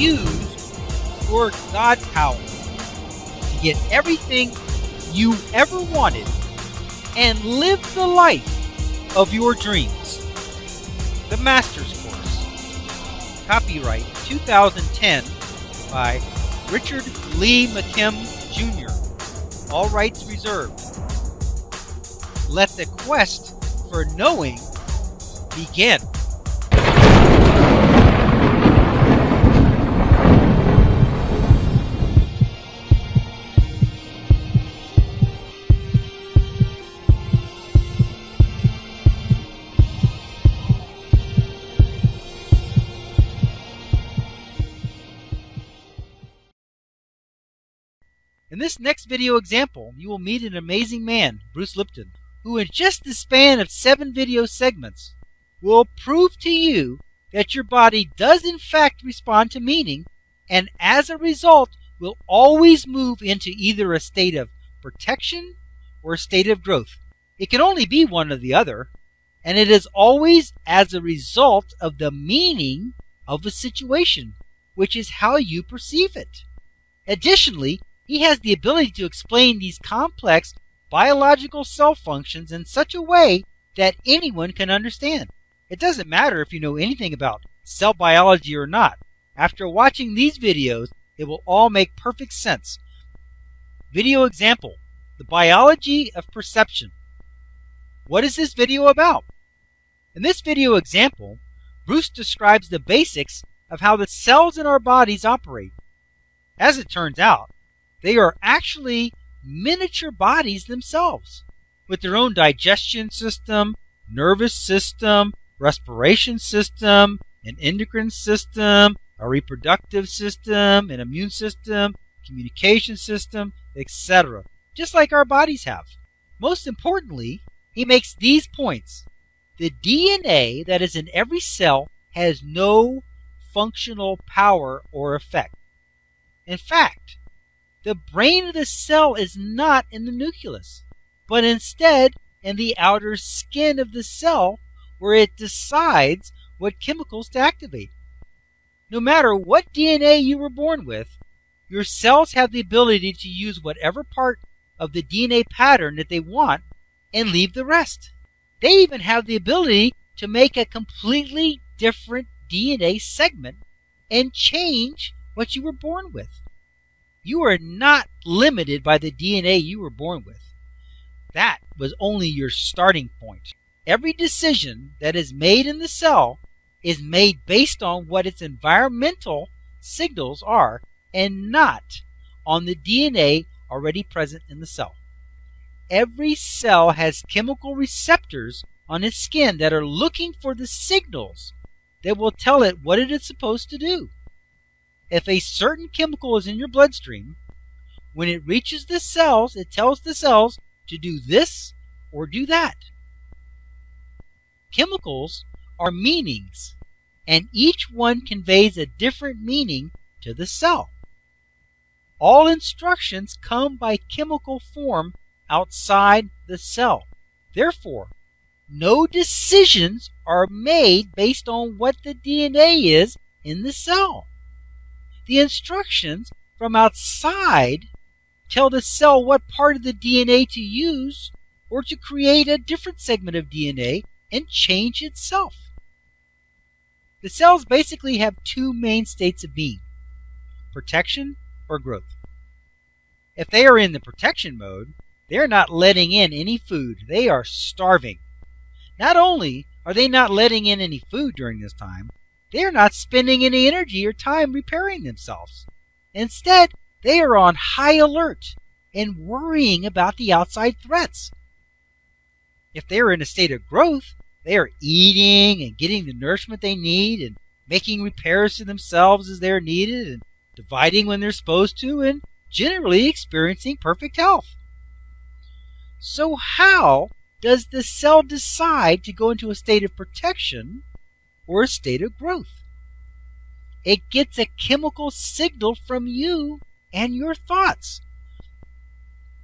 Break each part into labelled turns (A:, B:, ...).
A: use your God power to get everything you ever wanted and live the life of your dreams. The Master's Course. Copyright 2010 by Richard Lee McKim Jr. All rights reserved. Let the quest for knowing begin. In this next video example, you will meet an amazing man, Bruce Lipton, who in just the span of 7 video segments will prove to you that your body does in fact respond to meaning, and as a result will always move into either a state of protection or a state of growth. It can only be one or the other, and it is always as a result of the meaning of a situation, which is how you perceive it. Additionally, he has the ability to explain these complex biological cell functions in such a way that anyone can understand. It doesn't matter if you know anything about cell biology or not. After watching these videos, it will all make perfect sense. Video example: the biology of perception. What is this video about? In this video example, Bruce describes the basics of how the cells in our bodies operate. As it turns out, they are actually miniature bodies themselves, with their own digestion system, nervous system, respiration system, an endocrine system, a reproductive system, an immune system, communication system, etc., just like our bodies have. Most importantly, he makes these points. The DNA that is in every cell has no functional power or effect. In fact, the brain of the cell is not in the nucleus, but instead in the outer skin of the cell, where it decides what chemicals to activate. No matter what DNA you were born with, your cells have the ability to use whatever part of the DNA pattern that they want and leave the rest. They even have the ability to make a completely different DNA segment and change what you were born with. You are not limited by the DNA you were born with. That was only your starting point. Every decision that is made in the cell is made based on what its environmental signals are and not on the DNA already present in the cell. Every cell has chemical receptors on its skin that are looking for the signals that will tell it what it is supposed to do. If a certain chemical is in your bloodstream, when it reaches the cells, it tells the cells to do this or do that. Chemicals are meanings, and each one conveys a different meaning to the cell. All instructions come by chemical form outside the cell. Therefore, no decisions are made based on what the DNA is in the cell. The instructions from outside tell the cell what part of the DNA to use or to create a different segment of DNA and change itself. The cells basically have 2 main states of being: protection or growth. If they are in the protection mode, they are not letting in any food. They are starving. Not only are they not letting in any food during this time, they are not spending any energy or time repairing themselves. Instead, they are on high alert and worrying about the outside threats. If they are in a state of growth, they are eating and getting the nourishment they need and making repairs to themselves as they are needed and dividing when they're supposed to and generally experiencing perfect health. So how does the cell decide to go into a state of protection or a state of growth? It gets a chemical signal from you and your thoughts.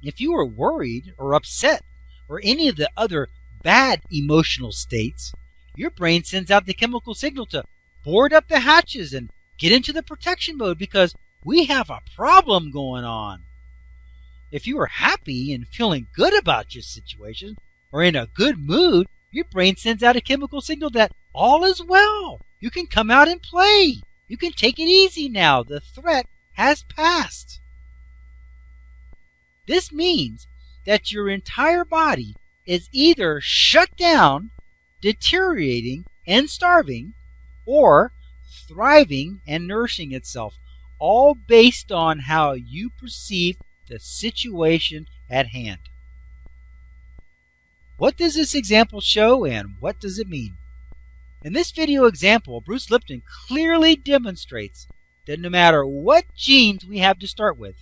A: If you are worried or upset or any of the other bad emotional states, your brain sends out the chemical signal to board up the hatches and Get into the protection mode because we have a problem going on. If you are happy and feeling good about your situation or in a good mood, your brain sends out a chemical signal that all is well. You can come out and play. You can take it easy now. The threat has passed. This means that your entire body is either shut down, deteriorating, and starving, or thriving and nourishing itself, all based on how you perceive the situation at hand. What does this example show and what does it mean? In this video example, Bruce Lipton clearly demonstrates that no matter what genes we have to start with,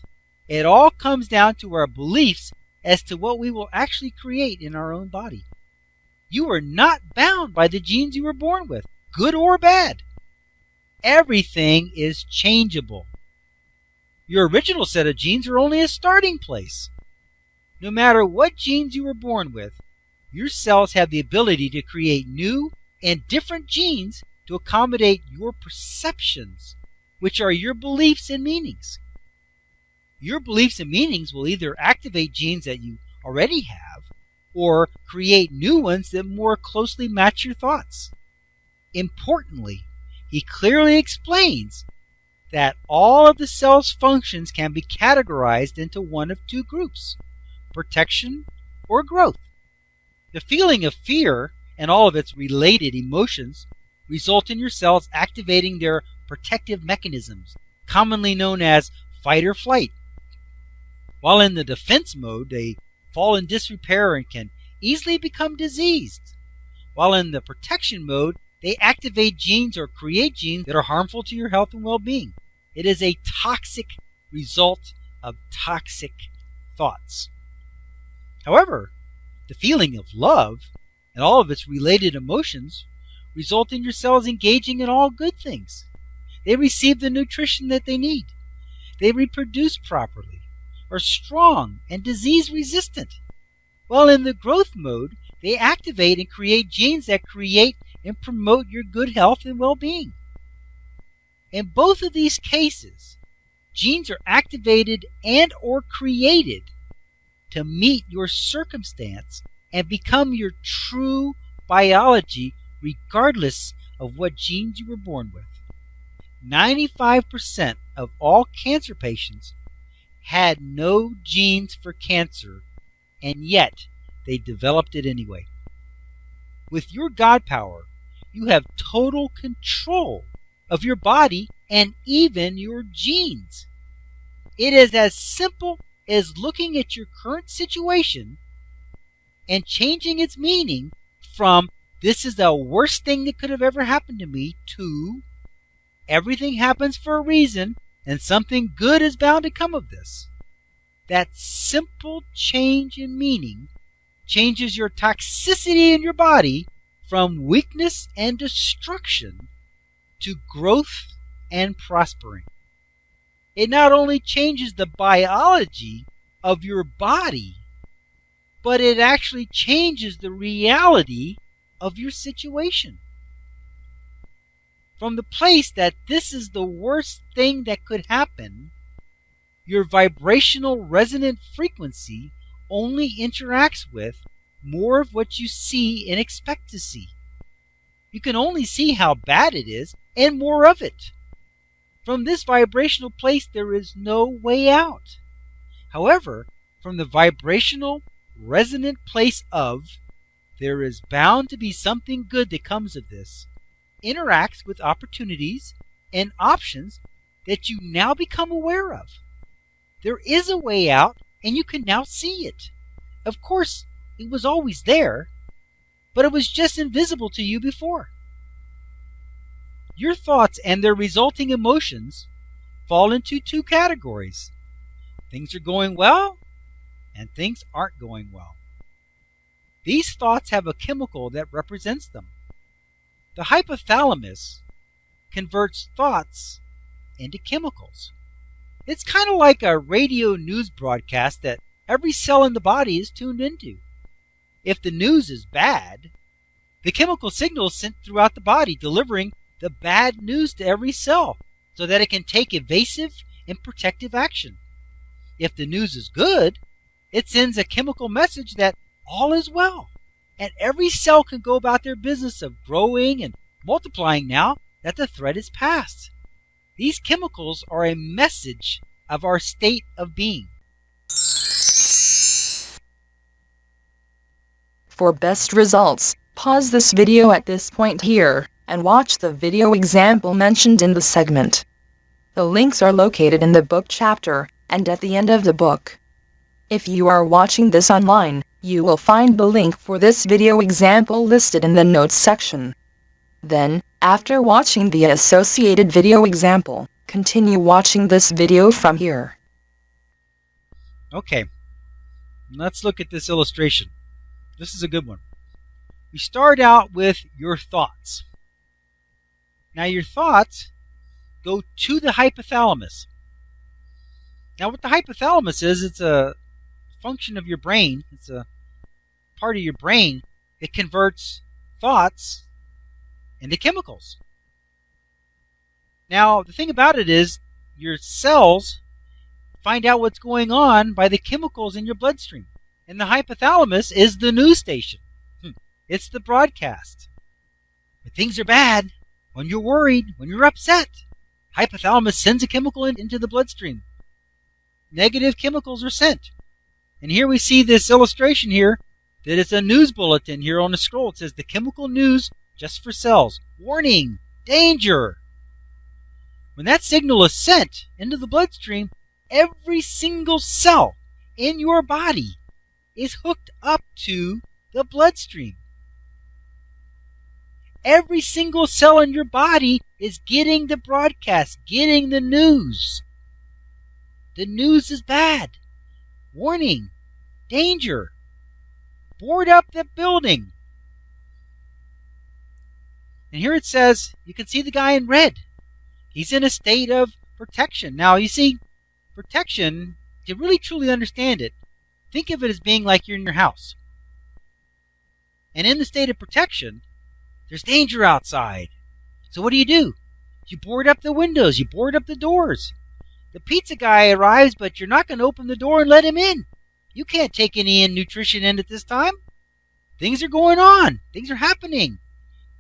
A: it all comes down to our beliefs as to what we will actually create in our own body. You are not bound by the genes you were born with, good or bad. Everything is changeable. Your original set of genes are only a starting place. No matter what genes you were born with, your cells have the ability to create new and different genes to accommodate your perceptions, which are your beliefs and meanings. Your beliefs and meanings will either activate genes that you already have or create new ones that more closely match your thoughts. Importantly, he clearly explains that all of the cell's functions can be categorized into one of two groups: protection or growth. The feeling of fear and all of its related emotions result in your cells activating their protective mechanisms, commonly known as fight or flight. While in the defense mode, they fall in disrepair and can easily become diseased. While in the protection mode, they activate genes or create genes that are harmful to your health and well-being. It is a toxic result of toxic thoughts. However, the feeling of love and all of its related emotions result in your cells engaging in all good things. They receive the nutrition that they need. They reproduce properly, are strong and disease resistant. While in the growth mode, they activate and create genes that create and promote your good health and well-being. In both of these cases, genes are activated and or created to meet your circumstance and become your true biology regardless of what genes you were born with. 95% of all cancer patients had no genes for cancer, and yet they developed it anyway. With your God power, you have total control of your body and even your genes. It is as simple as looking at your current situation and changing its meaning from "this is the worst thing that could have ever happened to me" to "everything happens for a reason and something good is bound to come of this." That simple change in meaning changes your toxicity in your body from weakness and destruction to growth and prospering. It not only changes the biology of your body, but it actually changes the reality of your situation. From the place that this is the worst thing that could happen, your vibrational resonant frequency only interacts with more of what you see and expect to see. You can only see how bad it is and more of it. From this vibrational place, there is no way out. However, from the vibrational resonant place of "there is bound to be something good that comes of this," interacts with opportunities and options that you now become aware of. There is a way out, and you can now see it. Of course, it was always there, but it was just invisible to you before. Your thoughts and their resulting emotions fall into two categories. Things are going well, and things aren't going well. These thoughts have a chemical that represents them. The hypothalamus converts thoughts into chemicals. It's kind of like a radio news broadcast that every cell in the body is tuned into. If the news is bad, the chemical signal is sent throughout the body, delivering the bad news to every cell. so that it can take evasive and protective action. If the news is good, it sends a chemical message that all is well, and every cell can go about their business of growing and multiplying now that the threat is past. These chemicals are a message of our state of being.
B: For best results, pause this video at this point here, and watch the video example mentioned in the segment. The links are located in the book chapter, and at the end of the book. If you are watching this online, you will find the link for this video example listed in the notes section. Then, after watching the associated video example, continue watching this video from here.
A: Okay, let's look at this illustration. This is a good one. We start out with your thoughts. Now your thoughts go to the hypothalamus. Now what the hypothalamus is, it's a function of your brain. It's a part of your brain that converts thoughts into chemicals. Now the thing about it is your cells find out what's going on by the chemicals in your bloodstream. And the hypothalamus is the news station. It's the broadcast. When things are bad, when you're worried, when you're upset, hypothalamus sends a chemical into the bloodstream. Negative chemicals are sent. And here we see this illustration here that it's a news bulletin here on the scroll. It says the chemical news just for cells. Warning, danger. When that signal is sent into the bloodstream, every single cell in your body is hooked up to the bloodstream. Every single cell in your body is getting the broadcast, getting the news. The news is bad. Warning, danger. Board up the building. And here it says, you can see the guy in red. He's in a state of protection. Now, you see, protection, to really truly understand it, think of it as being like you're in your house. And in the state of protection, there's danger outside. So what do? You board up the windows. You board up the doors. The pizza guy arrives, but you're not going to open the door and let him in. You can't take any nutrition in at this time. Things are going on. Things are happening.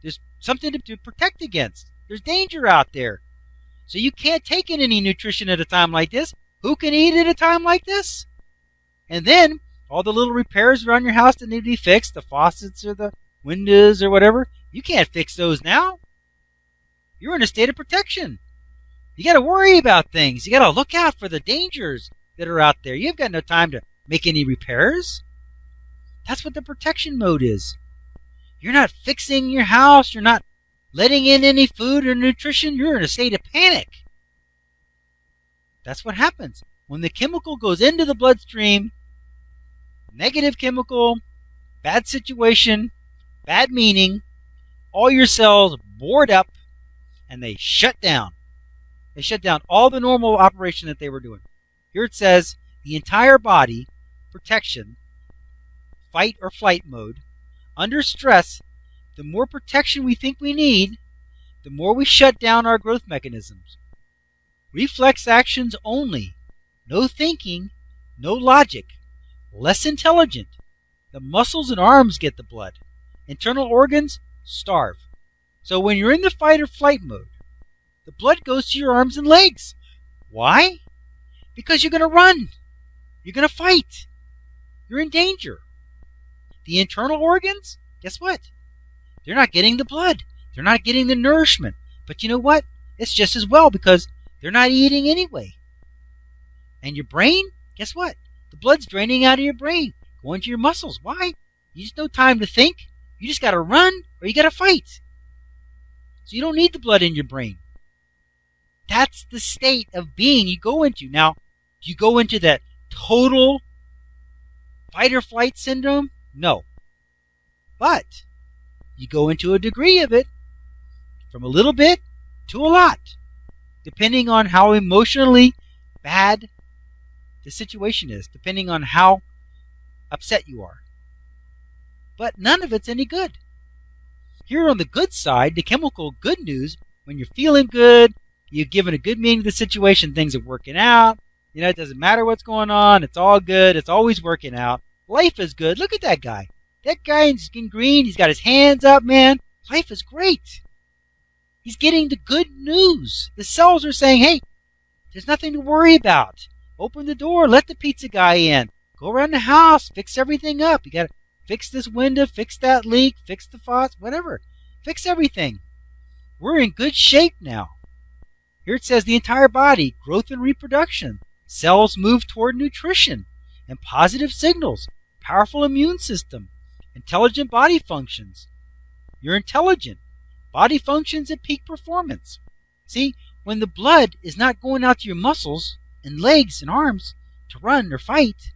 A: There's something to protect against. There's danger out there. So you can't take in any nutrition at a time like this. Who can eat at a time like this? And then all the little repairs around your house that need to be fixed, the faucets or the windows or whatever, you can't fix those now. You're in a state of protection. You got to worry about things. You got to look out for the dangers that are out there. You've got no time to make any repairs. That's what the protection mode is. You're not fixing your house. You're not letting in any food or nutrition. You're in a state of panic. That's what happens. When the chemical goes into the bloodstream, negative chemical, bad situation, bad meaning, all your cells board up and they shut down. They shut down all the normal operation that they were doing. Here it says the entire body, protection, fight or flight mode. Under stress, the more protection we think we need, the more we shut down our growth mechanisms. Reflex actions only. No thinking, no logic. Less intelligent. The muscles and arms get the blood. Internal organs starve. So when you're in the fight or flight mode, the blood goes to your arms and legs. Why? Because you're going to run. You're going to fight. You're in danger. The internal organs, guess what? They're not getting the blood. They're not getting the nourishment. But you know what? It's just as well because they're not eating anyway. And your brain, guess what? The blood's draining out of your brain, going to your muscles. Why? You just no time to think. You just got to run or you got to fight. So you don't need the blood in your brain. That's the state of being you go into. Now, do you go into that total fight or flight syndrome? No. But you go into a degree of it, from a little bit to a lot, depending on how emotionally bad the situation is, depending on how upset you are. But none of it's any good. Here on the good side, the chemical good news, when you're feeling good, You've given a good meaning to the situation. Things are working out. It doesn't matter what's going on. It's all good. It's always working out. Life is good. Look at that guy. That guy in green, he's got his hands up, man. Life is great. He's getting the good news. The cells are saying, hey, there's nothing to worry about. Open the door. Let the pizza guy in. Go around the house. Fix everything up. You got to fix this window, fix that leak, fix the faucet, whatever. Fix everything. We're in good shape now. Here it says the entire body, growth and reproduction. Cells move toward nutrition and positive signals. Powerful immune system. Intelligent body functions. You're intelligent. Body functions at peak performance. See, when the blood is not going out to your muscles and legs and arms to run or fight,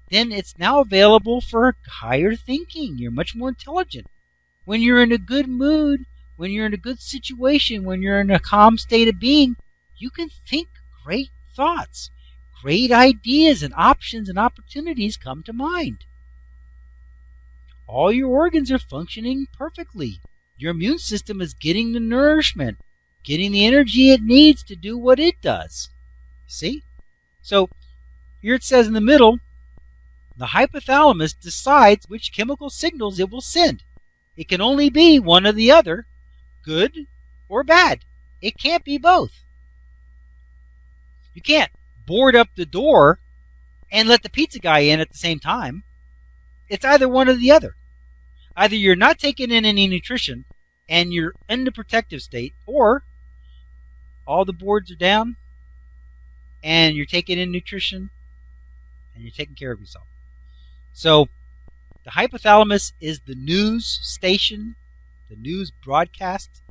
A: then it's now available for higher thinking. You're much more intelligent. When you're in a good mood, when you're in a good situation, when you're in a calm state of being, you can think great thoughts. Great ideas and options and opportunities come to mind. All your organs are functioning perfectly. Your immune system is getting the nourishment, getting the energy it needs to do what it does. See? So here it says in the middle, the hypothalamus decides which chemical signals it will send. It can only be one or the other, good or bad. It can't be both. You can't board up the door and let the pizza guy in at the same time. It's either one or the other. Either you're not taking in any nutrition and you're in the protective state, or all the boards are down and you're taking in nutrition and you're taking care of yourself. So the hypothalamus is the news station, the news broadcast,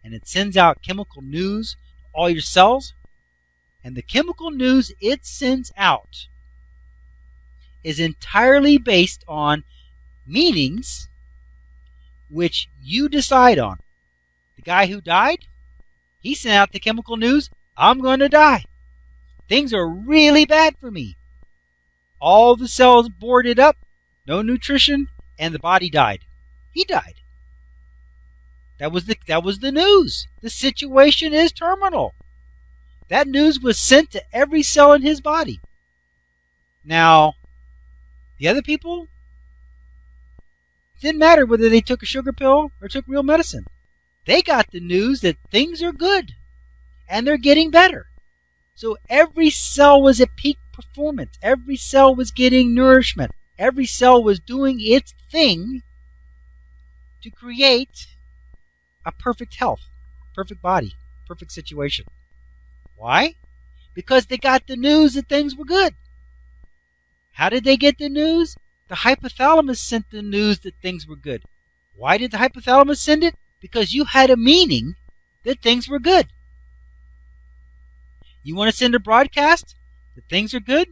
A: and it sends out chemical news to all your cells. And the chemical news it sends out is entirely based on meanings which you decide on. The guy who died, he sent out the chemical news, I'm going to die. Things are really bad for me. All the cells boarded up, no nutrition, and the body died. He died. That was the news. The situation is terminal. That news was sent to every cell in his body. Now, the other people, it didn't matter whether they took a sugar pill or took real medicine. They got the news that things are good and they're getting better. So every cell was at peak performance. Every cell was getting nourishment. Every cell was doing its thing to create a perfect health, perfect body, perfect situation. Why? Because they got the news that things were good. How did they get the news? The hypothalamus sent the news that things were good. Why did the hypothalamus send it? Because you had a meaning that things were good. You want to send a broadcast that things are good?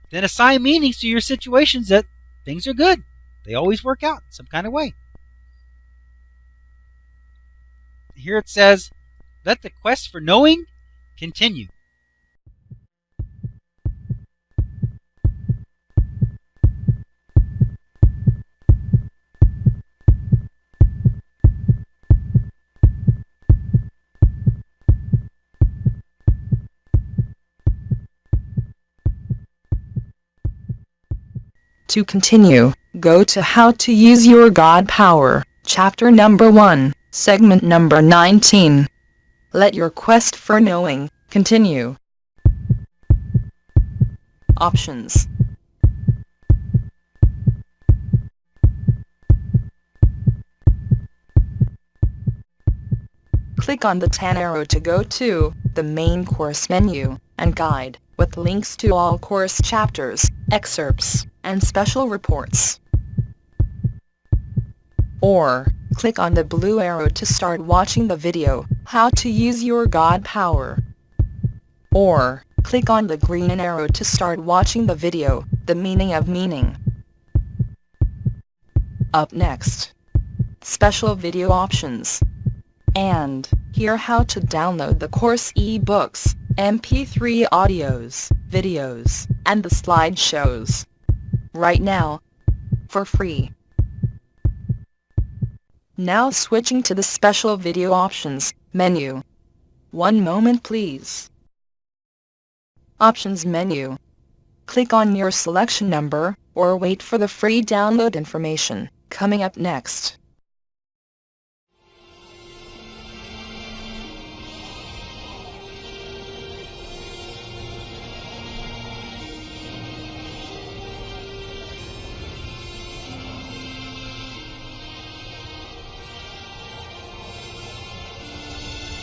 A: Then assign meanings to your situations that things are good. They always work out in some kind of way. Here it says, let the quest for knowing continue.
B: To continue, go to How to Use Your God Power, Chapter number 1, Segment number 19. Let your quest for knowing continue. Options. Click on the tan arrow to go to the main course menu and guide, with links to all course chapters, excerpts, and special reports. Or, click on the blue arrow to start watching the video, How to Use Your God Power. Or, click on the green arrow to start watching the video, The Meaning of Meaning. Up next, special video options. And, hear how to download the course e-books, MP3 audios, videos, and the slideshows. Right now, for free. Now switching to the special video options menu. One moment please. Options menu. Click on your selection number, or wait for the free download information, coming up next.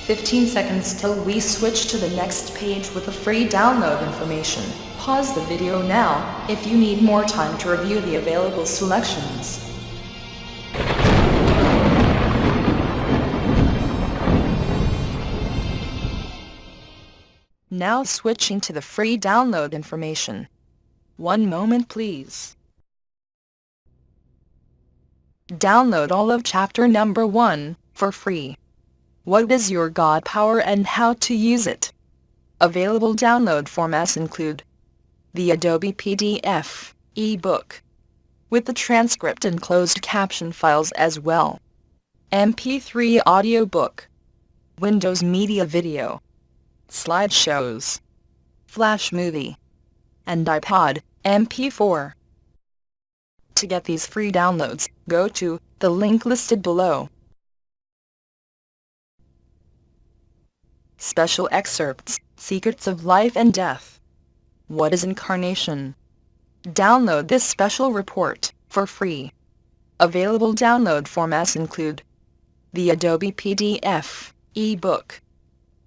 B: "15 seconds till we switch to the next page with the free download information. Pause the video now if you need more time to review the available selections." Now switching to the free download information. One moment please. Download all of chapter number 1 for free. What is your God power and how to use it? Available download formats include the Adobe PDF, ebook, with the transcript and closed caption files as well, MP3 audiobook, Windows Media Video, slideshows, Flash Movie, and iPod MP4. To get these free downloads, go to the link listed below. Special Excerpts, Secrets of Life and Death. What is incarnation? Download this special report for free. Available download formats include the Adobe PDF, ebook,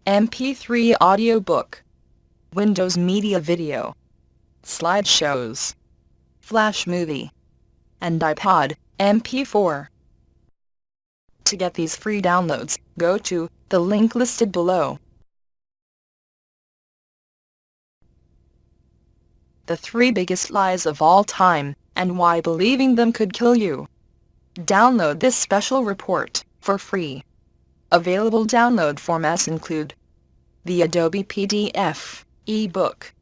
B: MP3 audiobook, Windows Media Video, slideshows, Flash Movie, and iPod MP4. To get these free downloads, go to the link listed below. The 3 biggest lies of all time, and why believing them could kill you. Download this special report for free. Available download formats include the Adobe PDF, ebook,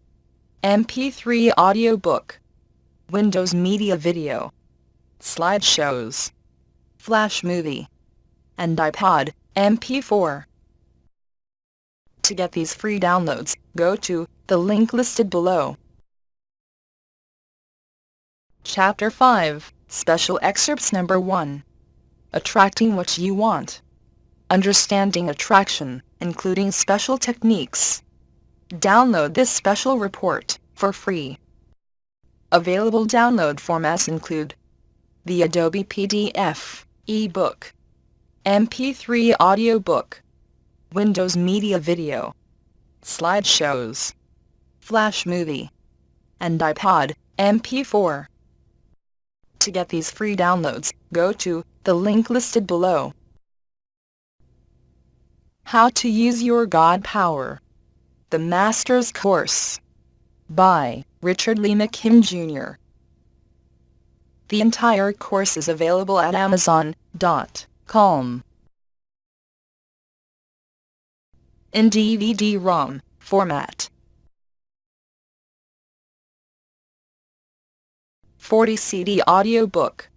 B: MP3 audiobook, Windows Media Video, slideshows, Flash Movie, and iPod MP4. To get these free downloads, go to the link listed below. Chapter 5, Special Excerpts Number 1. Attracting What You Want. Understanding Attraction, including special techniques. Download this special report for free. Available download formats include the Adobe PDF, ebook, MP3 audiobook, Windows Media Video, slideshows, Flash Movie, and iPod MP4. To get these free downloads, go to the link listed below. How to Use Your God Power. The Master's Course. By Richard Lee McKim Jr. The entire course is available at Amazon.com. In DVD-ROM format. 40 CD audiobook.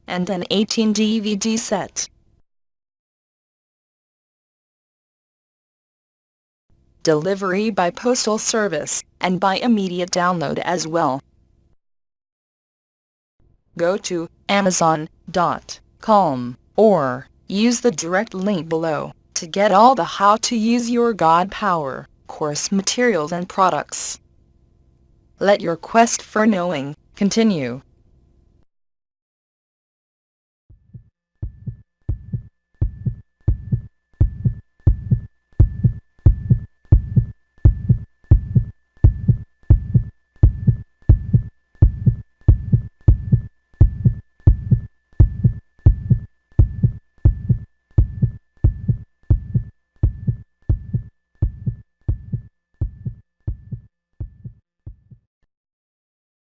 B: And an 18 DVD set. Delivery by postal service, and by immediate download as well. Go to Amazon.com, or use the direct link below, to get all the How to Use Your God Power course materials and products. Let your quest for knowing continue.